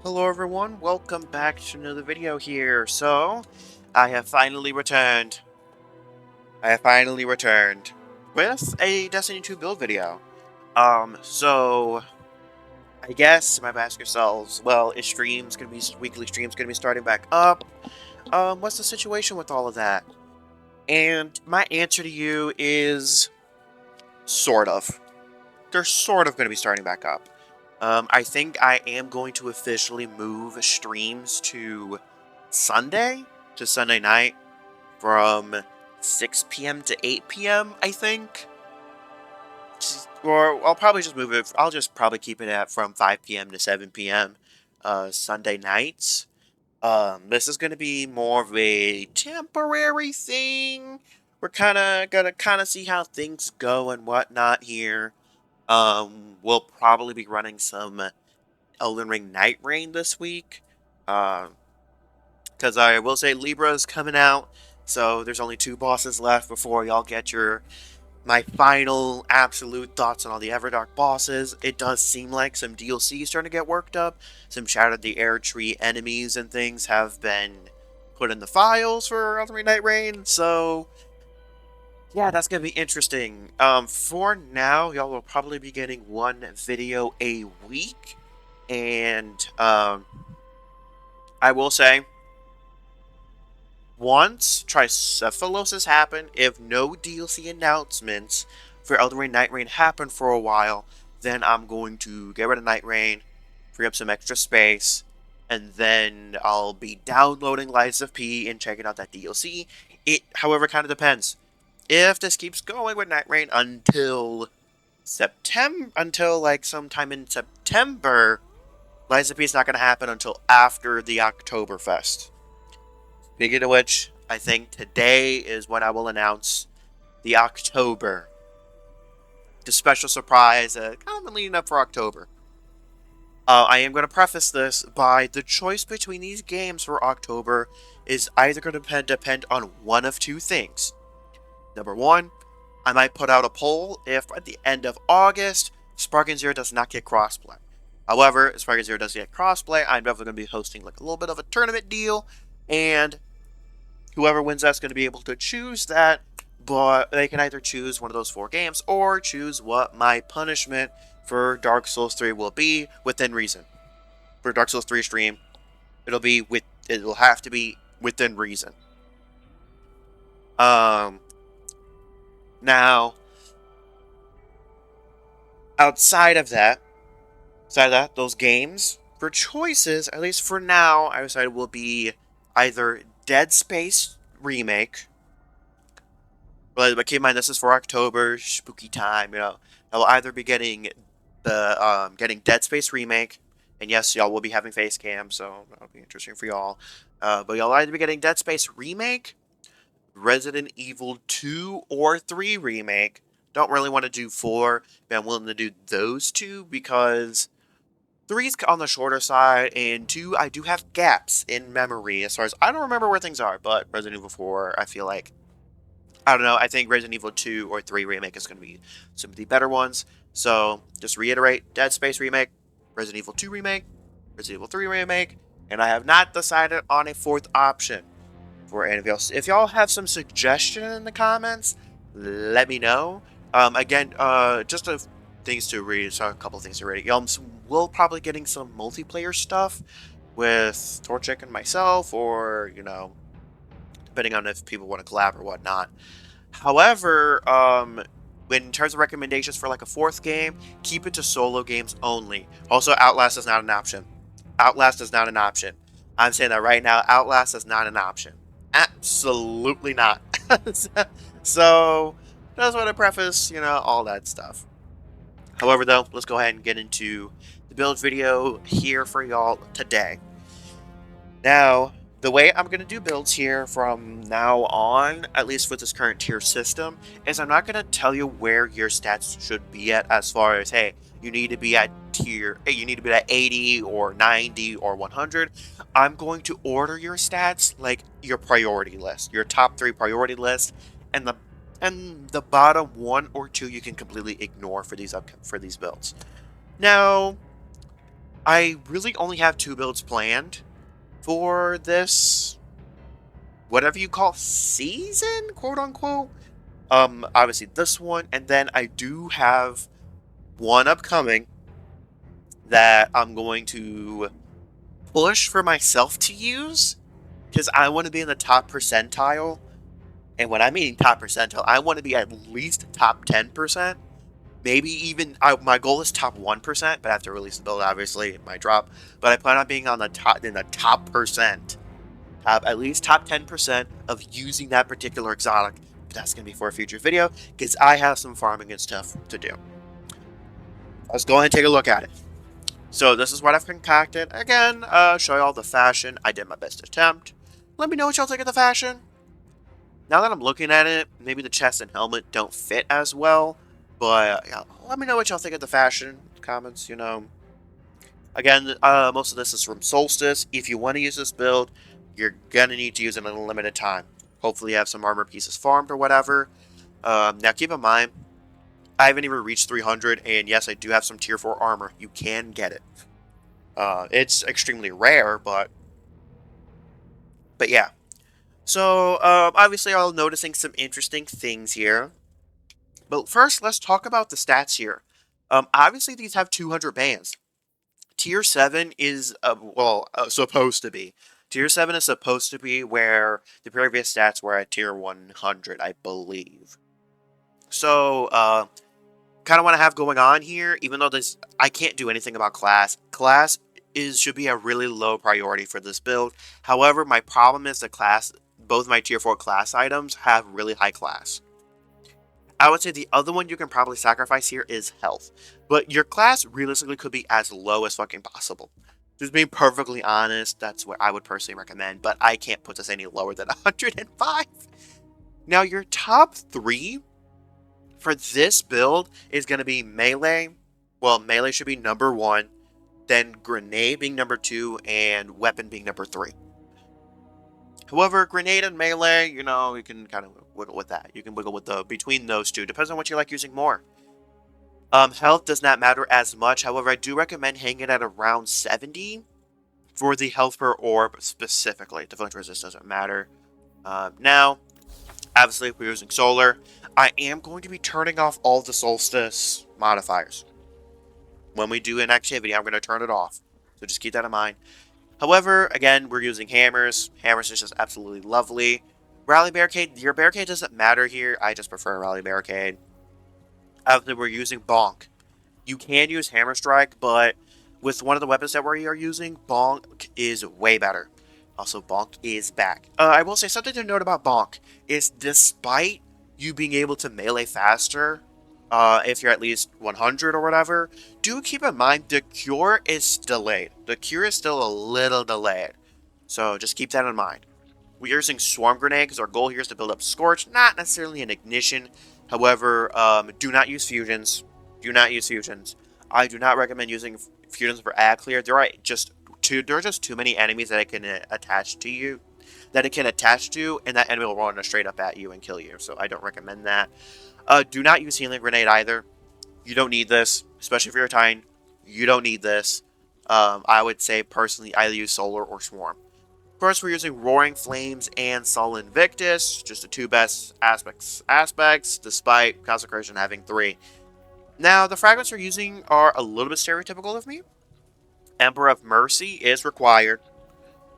Hello everyone, welcome back to another video here. So, I have finally returned. With a Destiny 2 build video. So I guess you might ask yourselves, well, weekly streams gonna be starting back up? What's the situation with all of that? And my answer to you is sort of. They're sort of gonna be starting back up. I think I am going to officially move streams to Sunday night from 6 p.m. to 8 p.m., I think. Or I'll probably just move it. I'll just probably keep it at from 5 p.m. to 7 p.m. Sunday nights. This is going to be more of a temporary thing. We're gonna see how things go and whatnot here. We'll probably be running some Elden Ring Night Rain this week. Because I will say Libra is coming out, so there's only 2 bosses left before y'all get my final absolute thoughts on all the Everdark bosses. It does seem like some DLC is starting to get worked up. Some Shattered the Erdtree enemies and things have been put in the files for Elden Ring Night Rain, so yeah, that's gonna be interesting. For now, y'all will probably be getting 1 video a week, and I will say, once Tricephalosis happened, if no DLC announcements for Elden Ring Night Rain happen for a while, then I'm going to get rid of Night Rain, free up some extra space, and then I'll be downloading Lies of P and checking out that DLC. It, however, kind of depends. If this keeps going with Night Rain until like sometime in September, Lies of P is not going to happen until after the Oktoberfest. Speaking of which, I think today is when I will announce the October. The special surprise, kind of leading up for October. I am going to preface this by the choice between these games for October is either going to depend on one of 2 things. Number 1, I might put out a poll if at the end of August, Sparking Zero does not get crossplay. However, if Sparking Zero does get crossplay, I'm definitely going to be hosting like a little bit of a tournament deal, and whoever wins that's going to be able to choose that, but they can either choose one of those 4 games or choose what my punishment for Dark Souls 3 will be within reason. For Dark Souls 3 stream, it'll have to be within reason. Now, outside of that, those games for choices, at least for now, I decided will be either Dead Space Remake. But keep in mind, this is for October, spooky time, I will either be getting getting Dead Space Remake, and yes, y'all will be having face cam, so that'll be interesting for y'all. But y'all either be getting Dead Space Remake, Resident Evil 2 or 3 Remake. Don't really want to do 4, but I'm willing to do those 2 because 3's on the shorter side, and 2, I do have gaps in memory as far as I don't remember where things are, but Resident Evil 4, I feel like, I don't know, I think Resident Evil 2 or 3 Remake is going to be some of the better ones. So, just reiterate, Dead Space Remake, Resident Evil 2 Remake, Resident Evil 3 Remake, and I have not decided on a 4th option for any of y'all. If y'all have some suggestion in the comments, let me know. Again, just things to read, so a couple things to read. We'll probably getting some multiplayer stuff with Torchic and myself, or, depending on if people want to collab or whatnot. However, in terms of recommendations for like a 4th game, keep it to solo games only. Also, Outlast is not an option. Outlast is not an option. I'm saying that right now, Outlast is not an option. Absolutely not. So, that's what I preface, all that stuff. However, though, let's go ahead and get into the build video here for y'all today. Now, the way I'm going to do builds here from now on, at least with this current tier system, is I'm not going to tell you where your stats should be at as far as, hey, you need to be at tier, you need to be at 80 or 90 or 100. I'm going to order your stats like your priority list, your top 3 priority list, and the bottom 1 or 2 you can completely ignore for these builds. Now, I really only have 2 builds planned for this, whatever you call season, quote unquote. Obviously this one, and then I do have one upcoming that I'm going to push for myself to use because I want to be in the top percentile. And when I mean top percentile, I want to be at least top 10%. Maybe even my goal is top 1%, but I have to release the build. Obviously, it might drop. But I plan on being on the top in the top percent, at least top 10% of using that particular exotic. But that's gonna be for a future video because I have some farming and stuff to do. Let's go ahead and take a look at it. So this is what I've concocted. Again, show you all the fashion. I did my best attempt. Let me know what y'all think of the fashion. Now that I'm looking at it, maybe the chest and helmet don't fit as well, but let me know what y'all think of the fashion. Comments, you know. Again, most of this is from Solstice. If you want to use this build, you're going to need to use it in a limited time. Hopefully you have some armor pieces farmed or whatever. Now keep in mind, I haven't even reached 300, and yes, I do have some tier 4 armor. You can get it. It's extremely rare, but yeah. So, obviously, I'm noticing some interesting things here. But first, let's talk about the stats here. Obviously, these have 200 bands. Tier 7 is, supposed to be. Tier 7 is supposed to be where the previous stats were at Tier 100, I believe. So, kind of want to have going on here, even though this, I can't do anything about class. Class should be a really low priority for this build. However, my problem is the class, both my Tier 4 class items have really high class. I would say the other one you can probably sacrifice here is health. But your class realistically could be as low as fucking possible. Just being perfectly honest, that's what I would personally recommend, but I can't put this any lower than 105. Now, your top 3 for this build is going to be melee. Well, melee should be number 1, then grenade being number 2, and weapon being number 3. However, grenade and melee, you know, you can kind of wiggle with that. You can wiggle with between those two. Depends on what you like using more. Health does not matter as much. However, I do recommend hanging at around 70 for the health per orb specifically. Defense resist doesn't matter. Now, obviously, if we're using solar, I am going to be turning off all the solstice modifiers. When we do an activity, I'm going to turn it off. So just keep that in mind. However, again, we're using hammers. Hammers is just absolutely lovely. Rally Barricade, your barricade doesn't matter here. I just prefer Rally Barricade. Obviously, we're using Bonk. You can use Hammer Strike, but with one of the weapons that we are using, Bonk is way better. Also, Bonk is back. I will say something to note about Bonk is despite you being able to melee faster, if you're at least 100 or whatever, do keep in mind the cure is delayed. The cure is still a little delayed. So just keep that in mind. We're using Swarm Grenade because our goal here is to build up Scorch, not necessarily an ignition. However, do not use fusions. Do not use fusions. I do not recommend using fusions for ad clear. There are just too many enemies that it can attach to you. That it can attach to, and that enemy will run straight up at you and kill you. So I don't recommend that. Do not use Healing Grenade either. You don't need this, especially if you're a Titan. You don't need this. I would say, personally, either use Solar or Swarm. Of course, we're using Roaring Flames and Sol Invictus, just the two best aspects, despite Consecration having 3. Now, the fragments we're using are a little bit stereotypical of me. Ember of Mercy is required,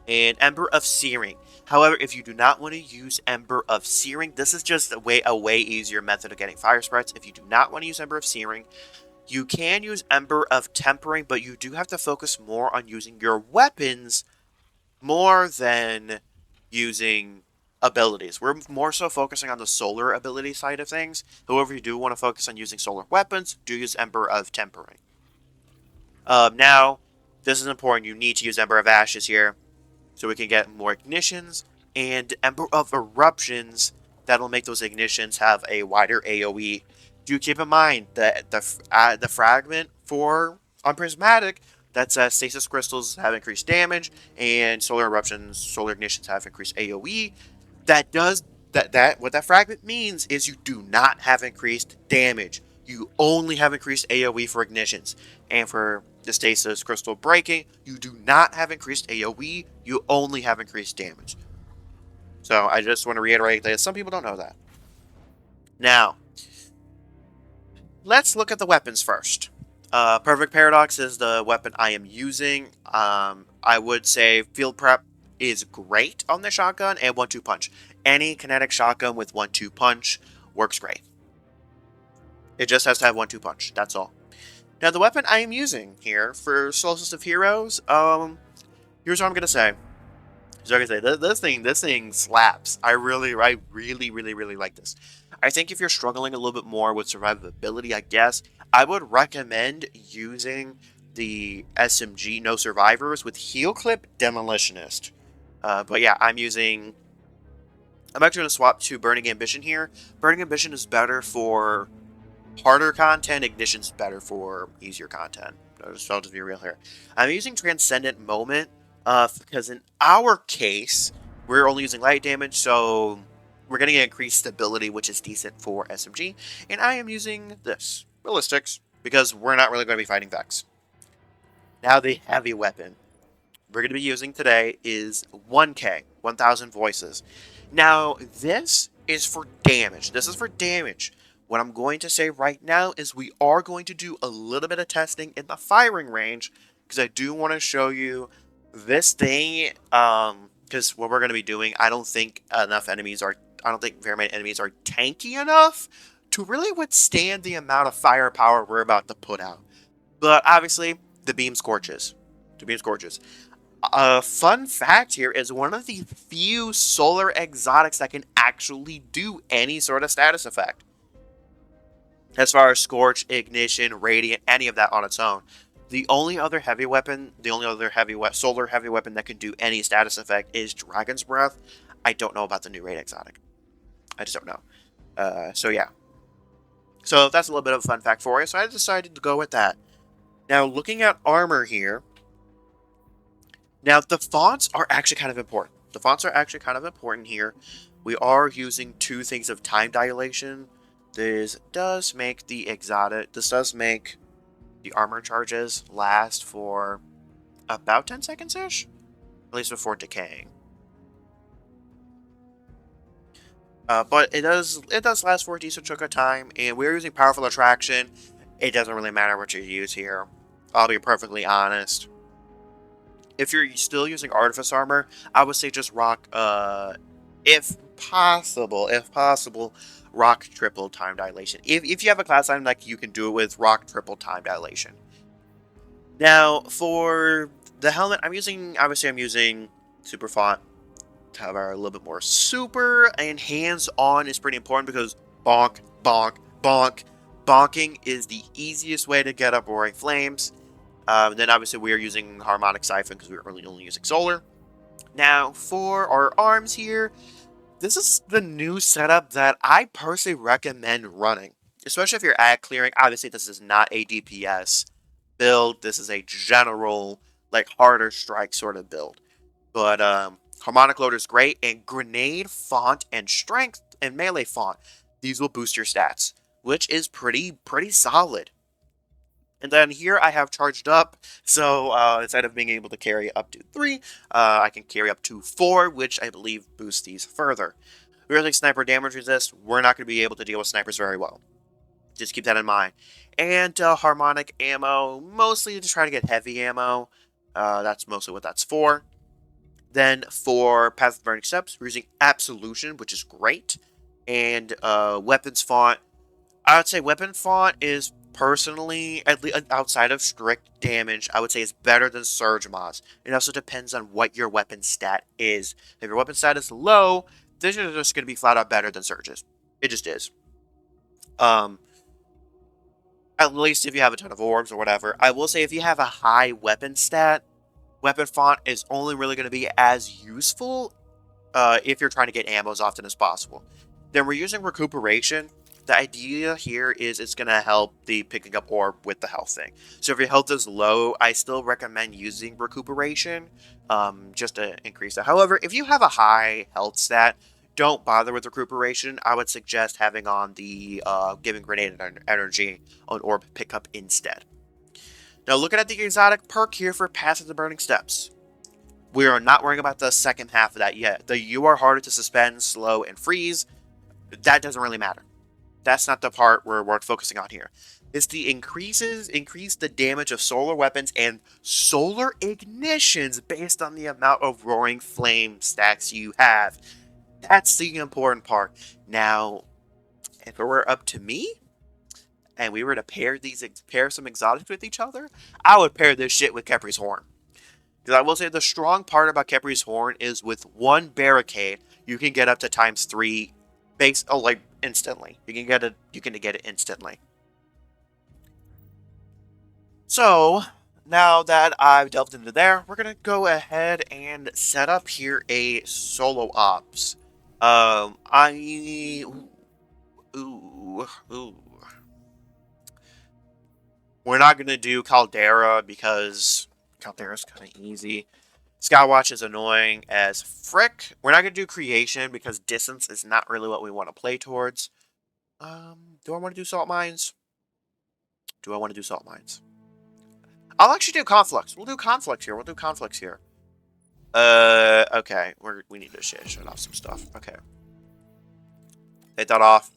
and Ember of Searing. However, if you do not want to use Ember of Searing, this is just a way easier method of getting fire spreads. If you do not want to use Ember of Searing, you can use Ember of Tempering, but you do have to focus more on using your weapons more than using abilities. We're more so focusing on the solar ability side of things. However, you do want to focus on using solar weapons, do use Ember of Tempering. Now, this is important. You need to use Ember of Ashes here so we can get more ignitions, and Ember of Eruptions that'll make those ignitions have a wider AoE. Do keep in mind that the fragment for on Prismatic that says Stasis Crystals have increased damage, and Solar Eruptions, Solar Ignitions have increased AoE. What that fragment means is you do not have increased damage. you only have increased AoE for ignitions. And for the Stasis Crystal Breaking, you do not have increased AoE, you only have increased damage. So I just want to reiterate that some people don't know that. Now, let's look at the weapons first. Perfect Paradox is the weapon I am using. I would say Field Prep is great on the shotgun and 1-2 punch. Any kinetic shotgun with 1-2 punch works great. It just has to have 1-2 punch. That's all. Now, the weapon I am using here for Solstice of Heroes, here's what I'm gonna say. So like I say, this thing slaps. I really like this. I think if you're struggling a little bit more with survivability, I guess I would recommend using the SMG No Survivors with Heal Clip Demolitionist. But yeah, I'm actually going to swap to Burning Ambition here. Burning Ambition is better for harder content. Ignition's better for easier content. I'll just be real here. I'm using Transcendent Moment because in our case, we're only using light damage, so we're getting increased stability, which is decent for SMG. And I am using this, Ballistics, because we're not really going to be fighting Vex. Now the heavy weapon we're going to be using today is 1K, 1000 Voices. Now, this is for damage. This is for damage. What I'm going to say right now is we are going to do a little bit of testing in the firing range, because I do want to show you this thing, because what we're going to be doing, I don't think very many enemies are tanky enough to really withstand the amount of firepower we're about to put out. But obviously, the beam scorches. The beam scorches. A fun fact here is one of the few solar exotics that can actually do any sort of status effect. As far as Scorch, Ignition, Radiant, any of that on its own. The only other solar heavy weapon that can do any status effect is Dragon's Breath. I don't know about the new raid exotic. I just don't know. So yeah. So that's a little bit of a fun fact for you. So I decided to go with that. Now, looking at armor here. Now, the fonts are actually kind of important. The fonts are actually kind of important here. We are using 2 things of time dilation. This does make the armor charges last for about 10 seconds-ish. At least before decaying. But it does last for a decent chunk of time, and we're using Powerful Attraction. It doesn't really matter what you use here. I'll be perfectly honest. If you're still using Artifice Armor, I would say just rock, if possible, rock triple time dilation. If you have a class item, like, you can do it with rock triple time dilation. Now, for the helmet, I'm using Super Font. However, a little bit more super, and hands-on is pretty important because bonk, bonk, bonk. Bonking is the easiest way to get up Roaring Flames. Then obviously we are using Harmonic Siphon because we're only using Solar. Now, for our arms here, this is the new setup that I personally recommend running. Especially if you're ad clearing. Obviously, this is not a DPS build. This is a general, like, harder strike sort of build. But Harmonic Loader is great, and Grenade, Font, and Strength, and Melee Font. These will boost your stats, which is pretty solid. And then here I have charged up, so instead of being able to carry up to 3, I can carry up to 4, which I believe boosts these further. We're using Sniper Damage Resist. We're not going to be able to deal with snipers very well. Just keep that in mind. And Harmonic Ammo, mostly to try to get heavy ammo. That's mostly what that's for. Then for Path of Burning Steps, we're using Absolution, which is great. And Weapons Font. I would say Weapon Font is personally, at least outside of strict damage, I would say it's better than Surge Mods. It also depends on what your weapon stat is. If your weapon stat is low, this is just going to be flat out better than Surges. It just is. At least if you have a ton of orbs or whatever. I will say if you have a high weapon stat, Weapon Font is only really going to be as useful if you're trying to get ammo as often as possible. Then we're using Recuperation. The idea here is it's going to help the picking up orb with the health thing. So if your health is low, I still recommend using Recuperation just to increase that. However, if you have a high health stat, don't bother with recuperation, I would suggest having on the giving grenade energy on orb pickup instead. Now looking at the exotic perk here for passing the burning steps. We are not worrying about the second half of that yet. The you are harder to suspend, slow, and freeze, that doesn't really matter. That's not the part we're focusing on here. It's the increase the damage of solar weapons and solar ignitions based on the amount of roaring flame stacks you have. That's the important part. Now, if it were up to me, and we were to pair some exotics with each other, I would pair this shit with Khepri's Horn. Because I will say the strong part about Khepri's Horn is with one barricade, you can get up to ×3 like instantly. You can get it instantly. So, now that I've delved into there, we're going to go ahead and set up here a solo ops. We're not going to do Caldera because Caldera's kind of easy. Skywatch is annoying as frick. We're not going to do Creation because distance is not really what we want to play towards. Do I want to do Salt Mines? I'll actually do Conflux. We'll do Conflux here. Okay. We need to shut off some stuff. Okay. Take that off.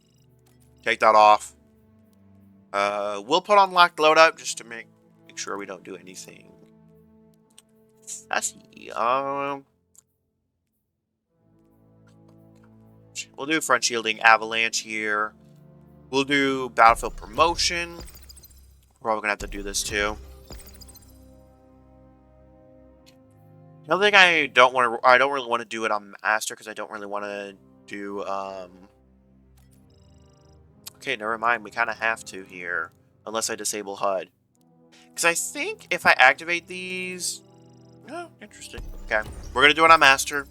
We'll put on Locked Loadout just to make sure we don't do anything sassy. We'll do Front Shielding Avalanche here. We'll do Battlefield Promotion. We're probably gonna have to do this too. The other thing I don't really want to do it on Master because I don't really want to do okay, never mind. We kind of have to here unless I disable HUD. Because I think if I activate these, oh, interesting. Okay, we're gonna do it on Master.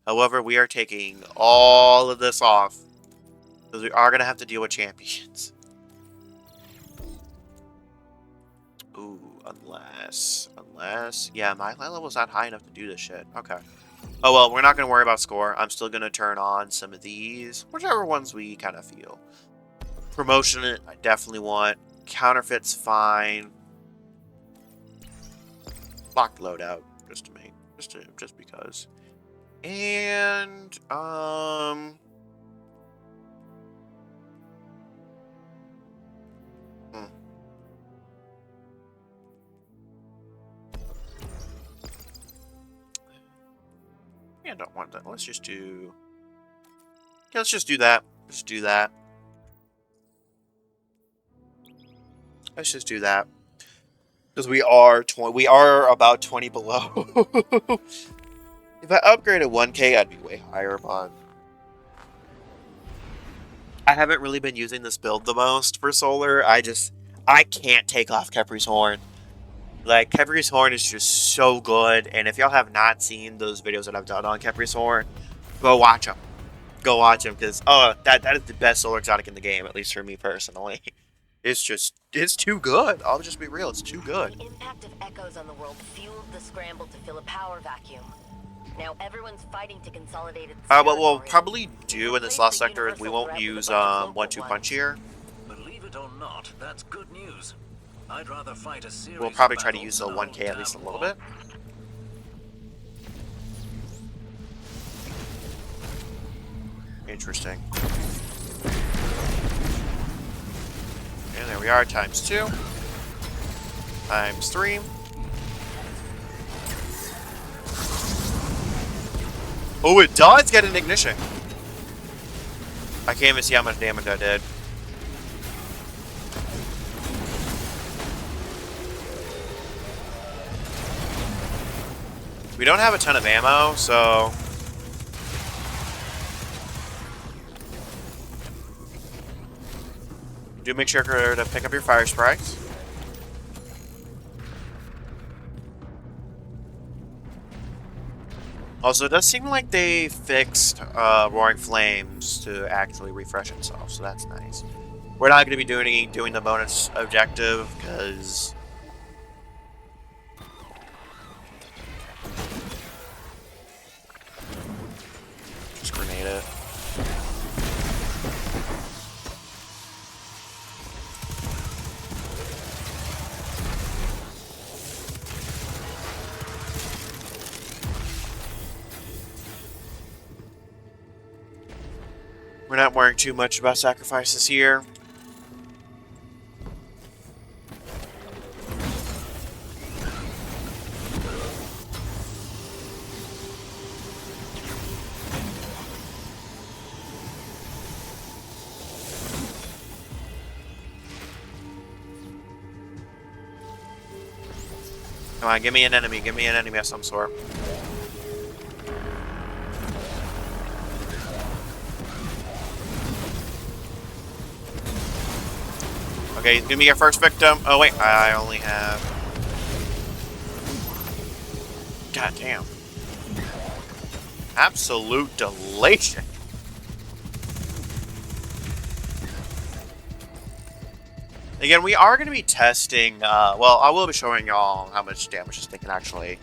However, we are taking all of this off because we are gonna have to deal with champions. Ooh, unless, yeah, my level's not high enough to do this shit. Okay. Oh well, we're not gonna worry about score. I'm still gonna turn on some of these, whichever ones we kind of feel. Promotion, I definitely want. Counterfeit's fine. Locked Loadout, just because. And I don't want that. Let's just do. Yeah, let's just do that. Let's do that. Because we are about 20 below. If I upgraded 1K, I'd be way higher, but I haven't really been using this build the most for solar. I can't take off Khepri's Horn. Like, Khepri's Horn is just so good, and if y'all have not seen those videos that I've done on Khepri's Horn, go watch them. Because, that is the best solar exotic in the game, at least for me personally. It's too good. I'll just be real, it's too good. The impact of echoes on the world fueled the scramble to fill a power vacuum. Now everyone's fighting to consolidate its what we'll probably do in this last sector is we won't use 1-2 punch here. Believe it or not, that's good news. I'd rather fight a series. We'll probably try to use the 1K at least a little bit. Interesting. And there we are, ×2. ×3. Oh, it does get an ignition. I can't even see how much damage I did. We don't have a ton of ammo, so do make sure to pick up your fire sprites. Also, it does seem like they fixed Roaring Flames to actually refresh itself, so that's nice. We're not going to be doing the bonus objective because just grenade it. We're not worrying too much about sacrifices here. Come on, give me an enemy of some sort. Okay, he's gonna be your first victim. Oh wait, I only have... God damn. Absolute delation. Again, we are going to be testing, well, I will be showing y'all how much damage this thing can actually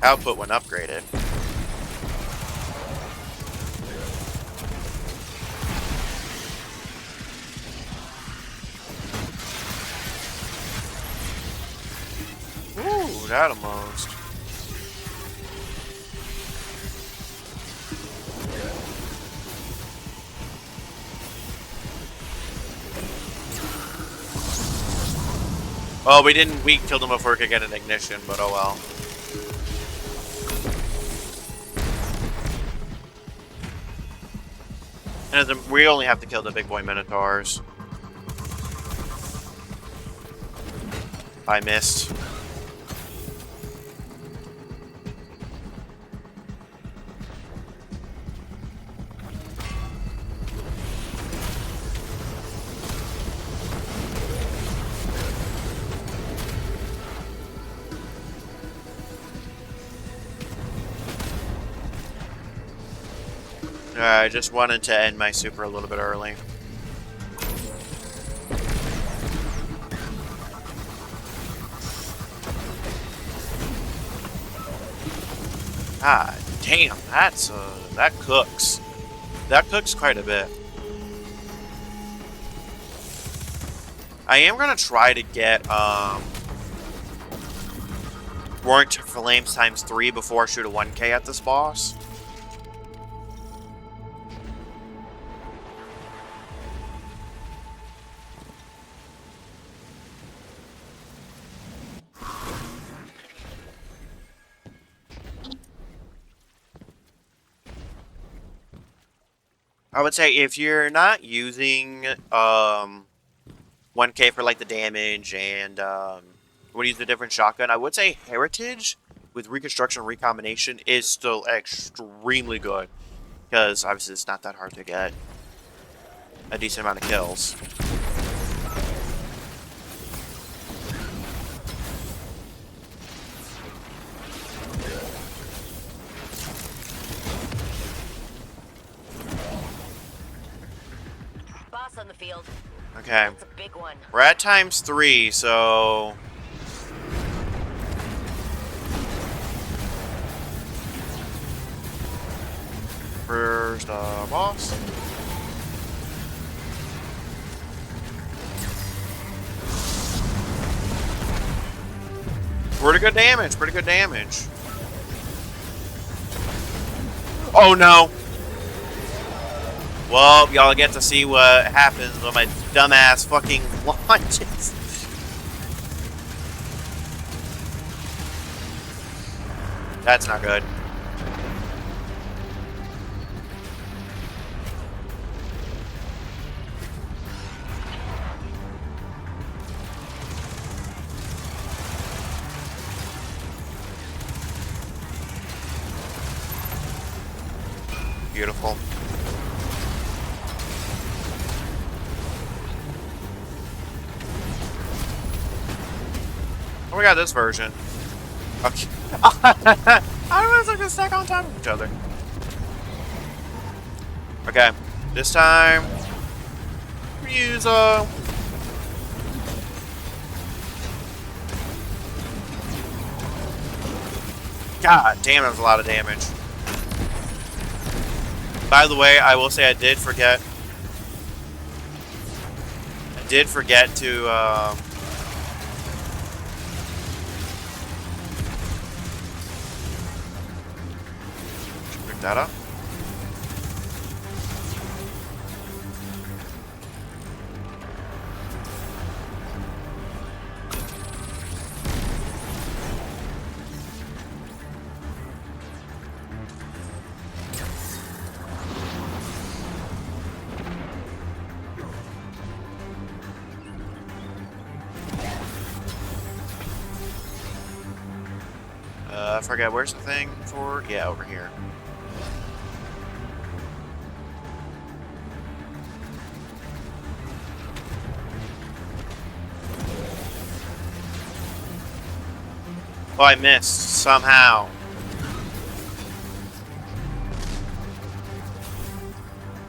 output when upgraded. Ooh, that almost. Oh, we killed him before we could get an ignition, but oh well. And we only have to kill the big boy Minotaurs. I missed. I just wanted to end my super a little bit early. Ah, damn, that cooks. That cooks quite a bit. I am gonna try to get Roaring to Flames ×3 before I shoot a 1K at this boss. I would say if you're not using 1K for like the damage and when you use a different shotgun, I would say Heritage with Reconstruction and Recombination is still extremely good because obviously it's not that hard to get a decent amount of kills. On the field. Okay. That's a big one. We're at ×3, so first boss. Pretty good damage, pretty good damage. Oh no! Well, y'all get to see what happens when my dumbass fucking launches. That's not good. Beautiful. Oh, we got this version. Okay. I was gonna stack on top of each other. Okay, this time we use God damn, that was a lot of damage. By the way, I will say I did forget to that up. I forget, where's the thing for? Yeah, over here. Oh, I missed somehow.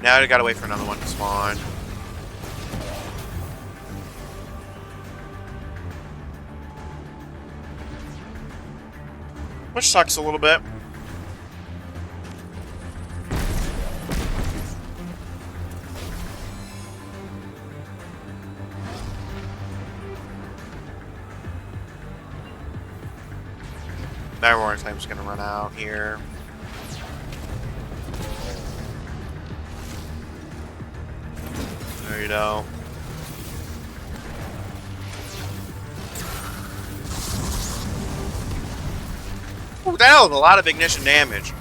Now I gotta wait for another one to spawn. Which sucks a little bit. Now warning time's gonna run out here. There you go. Ooh, that was a lot of ignition damage.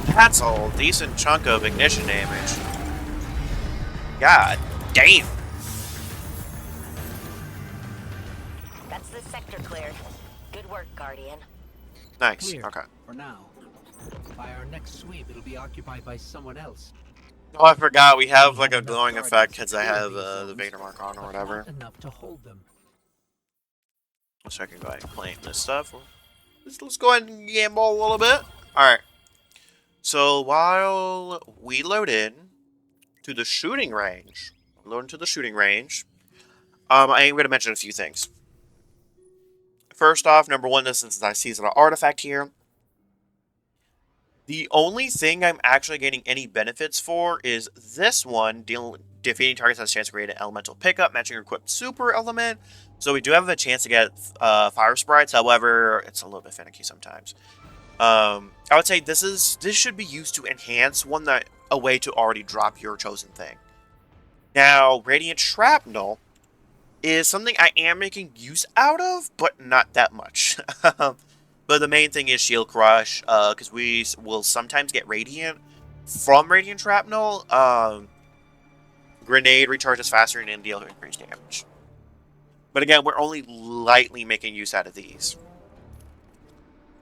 That's a decent chunk of ignition damage. God damn. That's the sector cleared. Good work, Guardian. Nice. Clear Okay. for now. By our next sweep, it'll be occupied by someone else. Oh, I forgot. We have like a glowing effect because I have the Vader mark on or whatever. Not enough to hold them. So I can go ahead and claim this stuff. Let's go ahead and gamble a little bit. Alright. So while we load in to the shooting range, I am going to mention a few things. First off, number one, this is a seasonal artifact here. The only thing I'm actually getting any benefits for is this one. Defeating targets has a chance to create an elemental pickup, matching your equipped super element. So we do have a chance to get fire sprites. However, it's a little bit finicky sometimes. I would say this should be used to enhance a way to already drop your chosen thing. Now, Radiant Shrapnel is something I am making use out of, but not that much. But the main thing is Shield Crush, because we will sometimes get Radiant from Radiant Shrapnel. Grenade recharges faster and deal increased damage. But again, we're only lightly making use out of these,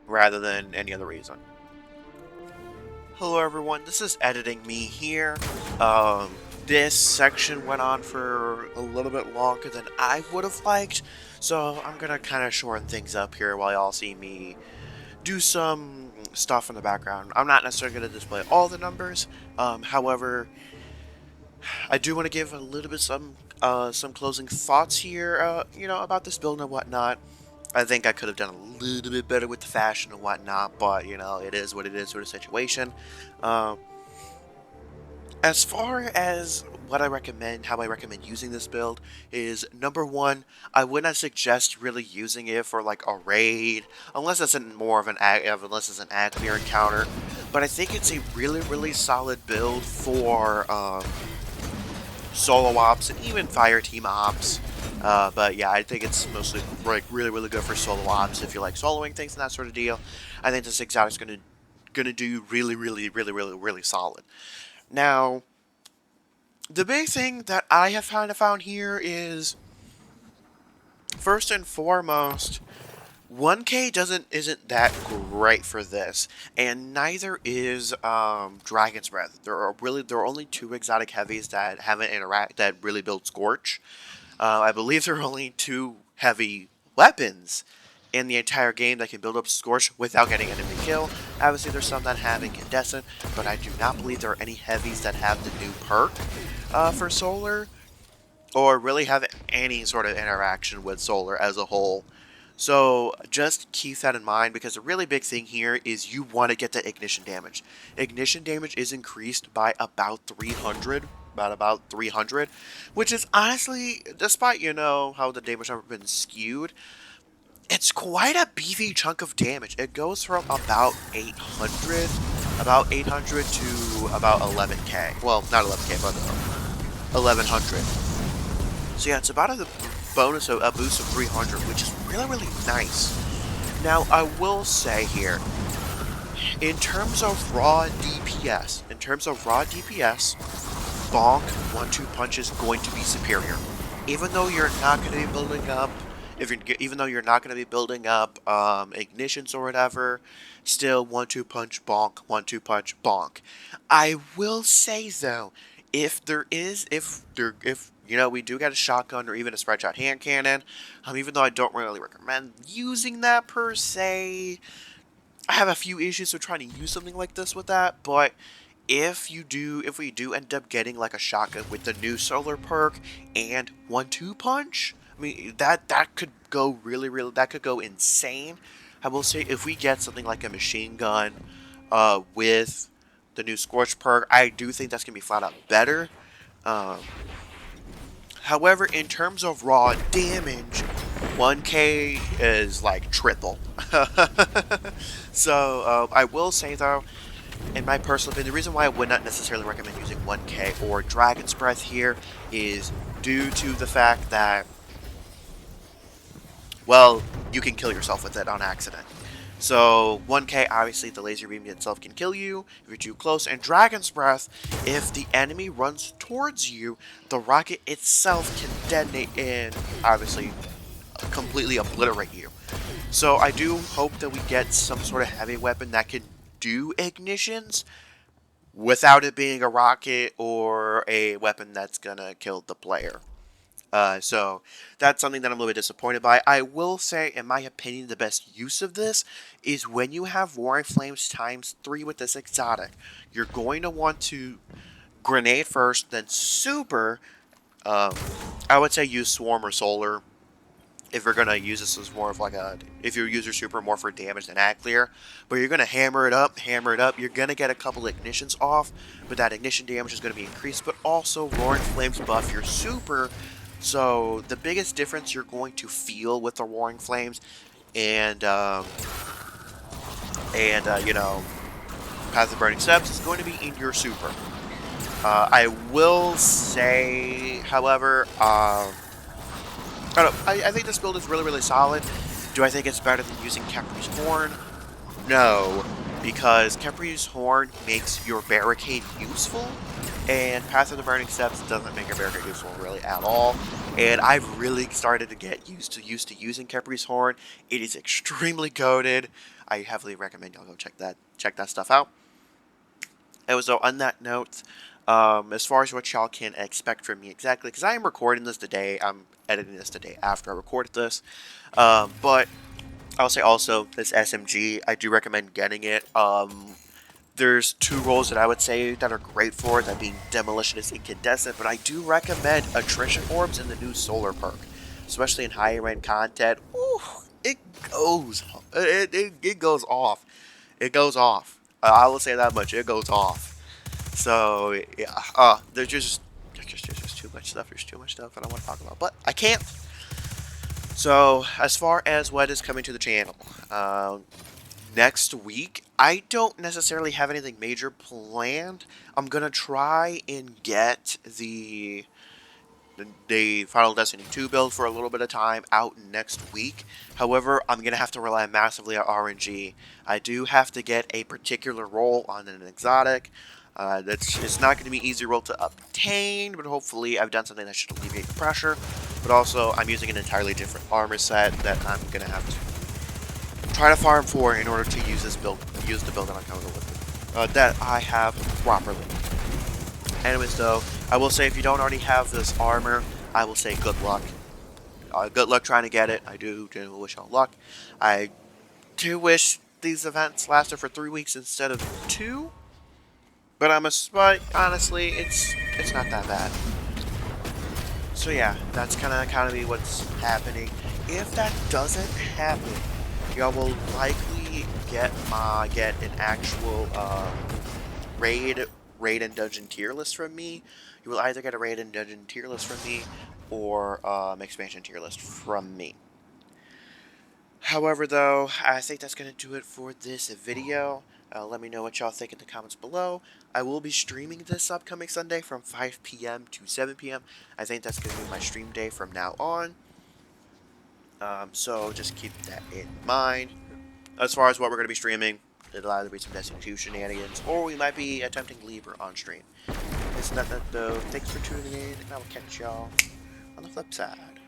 rather than any other reason. Hello everyone, this is Editing Me here. This section went on for a little bit longer than I would have liked, so I'm gonna kind of shorten things up here while y'all see me do some stuff in the background. I'm not necessarily gonna display all the numbers, however, I do want to give a little bit some closing thoughts here, you know, about this build and whatnot. I think I could have done a little bit better with the fashion and whatnot, but, you know, it is what it is sort of situation. As far as what I recommend, how I recommend using this build is, number one, I would not suggest really using it for like a raid, unless it's more of an unless it's an ag clear encounter. But I think it's a really solid build for solo ops and even fire team ops. But yeah, I think it's mostly like really good for solo ops if you like soloing things and that sort of deal. I think this exotic's gonna do really solid. Now, the big thing that I have kind of found here is, first and foremost, 1K isn't that great for this, and neither is Dragon's Breath. There are only two exotic heavies that that really build Scorch. I believe there are only two heavy weapons in the entire game that can build up Scorch without getting enemy kill. Obviously, there's some that have Incandescent, but I do not believe there are any heavies that have the new perk for Solar, or really have any sort of interaction with Solar as a whole. So just keep that in mind, because a really big thing here is you want to get the ignition damage. Ignition damage is increased by about 300. About 300, which is honestly, despite, you know, how the damage number has been skewed, it's quite a beefy chunk of damage. It goes from about 800 to about 11k. Well, not 11k, but 1100. So yeah, it's about a bonus of a boost of 300, which is really, really nice. Now, I will say here, in terms of raw DPS, Bonk 1-2 Punch is going to be superior. Even though you're not going to be building up, ignitions or whatever, still 1-2 Punch Bonk, 1-2 Punch Bonk. I will say though, if we do get a shotgun or even a spread shot hand cannon, even though I don't really recommend using that per se, I have a few issues with trying to use something like this with that, but if we do end up getting like a shotgun with the new solar perk and 1-2 punch, I mean that could go that could go insane. I will say if we get something like a machine gun with the new Scorch perk, I do think that's gonna be flat out better. However, in terms of raw damage, 1k is like triple. So I will say though, in my personal opinion, the reason why I would not necessarily recommend using 1k or Dragon's Breath here is due to the fact that, well, you can kill yourself with it on accident. So 1k, obviously the laser beam itself can kill you if you're too close, and Dragon's Breath, if the enemy runs towards you, the rocket itself can detonate and obviously completely obliterate you. So I do hope that we get some sort of heavy weapon that can do ignitions without it being a rocket or a weapon that's gonna kill the player. So that's something that I'm a little bit disappointed by. I will say, in my opinion, the best use of this is when you have Roaring Flames ×3 with this exotic. You're going to want to grenade first, then super. I would say use Swarm or Solar if you're going to use this as more of like if you use your super more for damage than Act Clear. But you're going to hammer it up, you're going to get a couple ignitions off, but that ignition damage is going to be increased, but also Roaring Flames buff your super. So the biggest difference you're going to feel with the Roaring Flames and Path of the Burning Steps is going to be in your super. I will say, however, I think this build is really, really solid. Do I think it's better than using Khepri's Horn? No, because Khepri's Horn makes your barricade useful, and Path of the Burning Steps doesn't make your barricade useful really at all. And I've really started to get used to using Khepri's Horn. It is extremely goated. I heavily recommend y'all go check that stuff out. And so on that note, as far as what y'all can expect from me exactly, because I am recording this today, I'm editing this today after I recorded this, but I'll say also, this SMG, I do recommend getting it. There's two roles that I would say that are great for it, that being Demolitionist, Incandescent, but I do recommend Attrition Orbs and the new Solar perk, especially in higher end content. Ooh, it goes off. It goes off. I will say that much. It goes off. So yeah, there's just too much stuff. There's too much stuff I don't want to talk about, but I can't. So as far as what is coming to the channel, next week, I don't necessarily have anything major planned. I'm gonna try and get the Final Destiny 2 build for a little bit of time out next week. However, I'm going to have to rely massively on RNG. I do have to get a particular role on an exotic. It's not going to be easy role to obtain, but hopefully I've done something that should alleviate the pressure. But also, I'm using an entirely different armor set that I'm going to have to try to farm for in order to use the build that I'm coming with, that I have properly. Anyways, though, I will say if you don't already have this armor, I will say good luck. Good luck trying to get it. I do genuinely wish y'all luck. I do wish these events lasted for 3 weeks instead of 2. But honestly, it's not that bad. So yeah, that's kind of be what's happening. If that doesn't happen, y'all will likely get an actual raid and dungeon tier list from me. You will either get a raid and dungeon tier list from me or expansion tier list from me. However, though, I think that's going to do it for this video. Let me know what y'all think in the comments below. I will be streaming this upcoming Sunday from 5 p.m. to 7 p.m. I think that's going to be my stream day from now on. So just keep that in mind. As far as what we're going to be streaming, it'll either be some Destiny 2 shenanigans, or we might be attempting Libra on stream. It's not that though. Thanks for tuning in, and I will catch y'all on the flip side.